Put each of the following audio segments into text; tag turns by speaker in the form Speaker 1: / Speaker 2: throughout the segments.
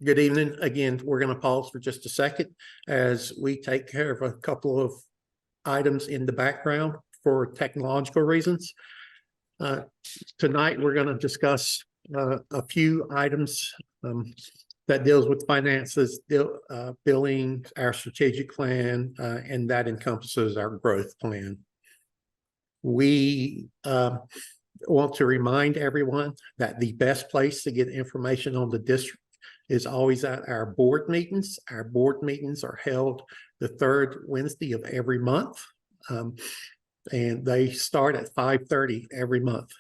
Speaker 1: Good evening. Again, we're going to pause for just a second as we take care of a couple of items in the background for technological reasons. Tonight, we're going to discuss a few items that deals with finances, billing, our strategic plan, and that encompasses our growth plan. We want to remind everyone that the best place to get information on the district is always at our board meetings. Our board meetings are held the third Wednesday of every month, and they start at 5:30 every month.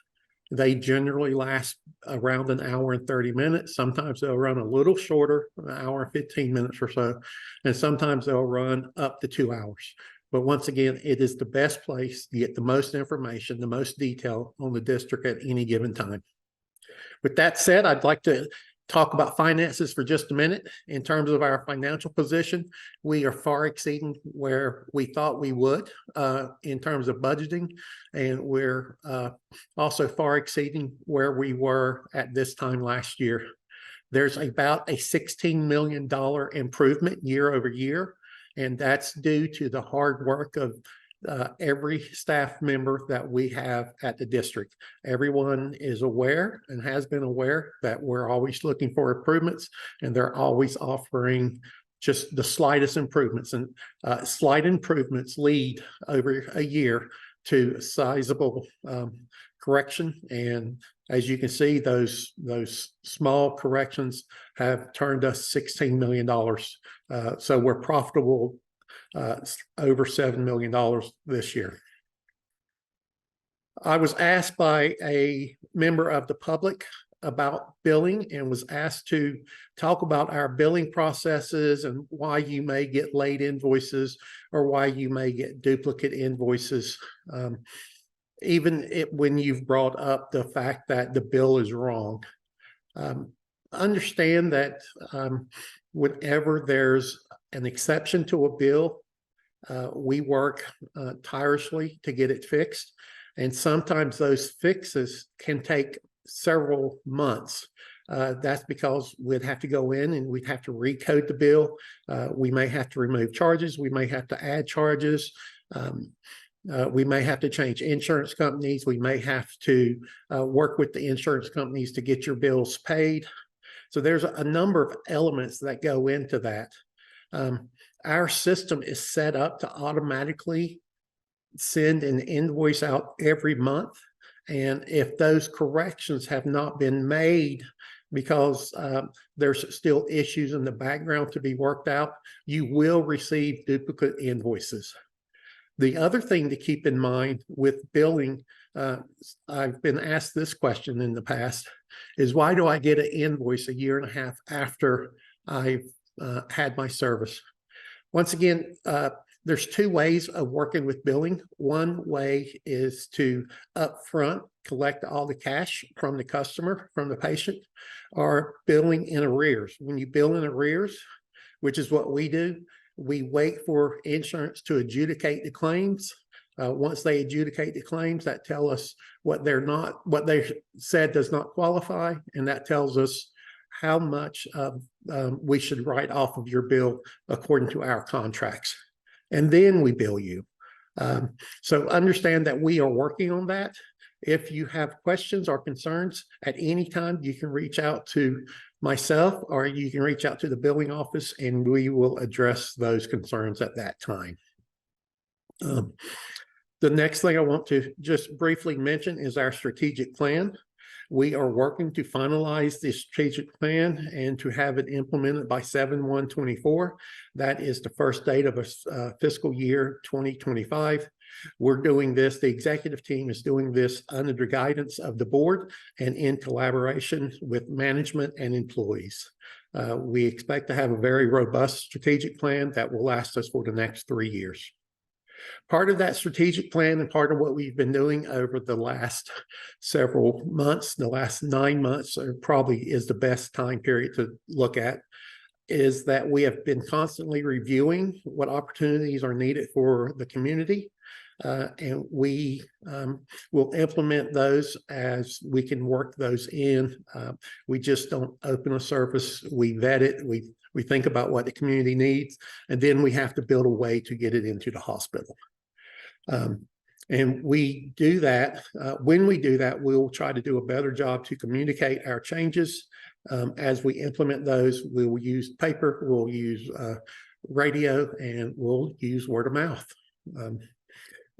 Speaker 1: They generally last around an hour and 30 minutes. Sometimes they'll run a little shorter, an hour and 15 minutes or so, and sometimes they'll run up to 2 hours. But once again, it is the best place to get the most information, the most detail on the district at any given time. With that said, I'd like to talk about finances for just a minute. In terms of our financial position, we are far exceeding where we thought we would in terms of budgeting, and we're also far exceeding where we were at this time last year. There's about a $16 million improvement year over year, and that's due to the hard work of every staff member that we have at the district. Everyone is aware and has been aware that we're always looking for improvements, and they're always offering just the slightest improvements, and slight improvements lead over a year to a sizable correction. And as you can see, those small corrections have turned us $16 million. So we're profitable over $7 million this year. I was asked by a member of the public about billing and was asked to talk about our billing processes and why you may get late invoices or why you may get duplicate invoices, even when you've brought up the fact that the bill is wrong. Understand that whenever there's an exception to a bill, we work tirelessly to get it fixed. And sometimes those fixes can take several months. That's because we'd have to go in and we'd have to recode the bill. We may have to remove charges. We may have to add charges. We may have to change insurance companies. We may have to work with the insurance companies to get your bills paid. So there's a number of elements that go into that. Our system is set up to automatically send an invoice out every month. And if those corrections have not been made because there's still issues in the background to be worked out, you will receive duplicate invoices. The other thing to keep in mind with billing, I've been asked this question in the past, is why do I get an invoice a year and a half after I've had my service? Once again, there's two ways of working with billing. One way is to upfront collect all the cash from the customer, from the patient, or billing in arrears. When you bill in arrears, which is what we do, we wait for insurance to adjudicate the claims. Once they adjudicate the claims, that tell us what they said does not qualify, and that tells us how much we should write off of your bill according to our contracts. And then we bill you. So understand that we are working on that. If you have questions or concerns at any time, you can reach out to myself or you can reach out to the billing office and we will address those concerns at that time. The next thing I want to just briefly mention is our strategic plan. We are working to finalize the strategic plan and to have it implemented by 7/1/24. That is the first date of a fiscal year 2025. We're doing this, the executive team is doing this under the guidance of the board and in collaboration with management and employees. We expect to have a very robust strategic plan that will last us for the next 3 years. Part of that strategic plan and part of what we've been doing over the last several months, the last 9 months probably is the best time period to look at, is that we have been constantly reviewing what opportunities are needed for the community. And we will implement those as we can work those in. We just don't open a service. We vet it. We think about what the community needs, and then we have to build a way to get it into the hospital. And we do that. When we do that, we'll try to do a better job to communicate our changes. As we implement those, we will use paper, we'll use radio, and we'll use word of mouth.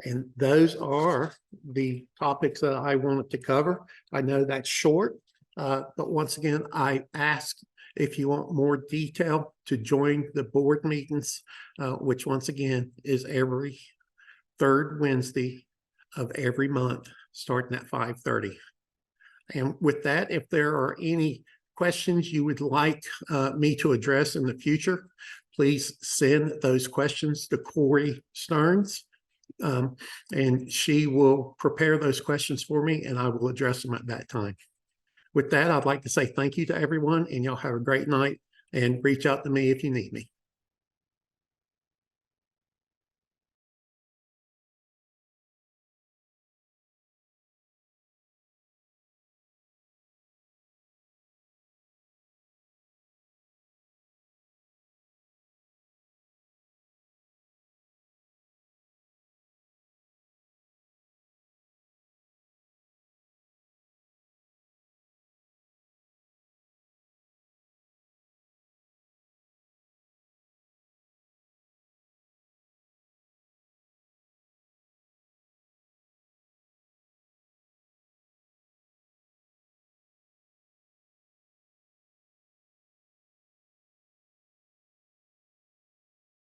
Speaker 1: And those are the topics that I wanted to cover. I know that's short, but once again, I ask if you want more detail to join the board meetings, which once again is every third Wednesday of every month, starting at 5:30. And with that, if there are any questions you would like me to address in the future, please send those questions to Corey Stearns, and she will prepare those questions for me, and I will address them at that time. With that, I'd like to say thank you to everyone, and y'all have a great night, and reach out to me if you need me.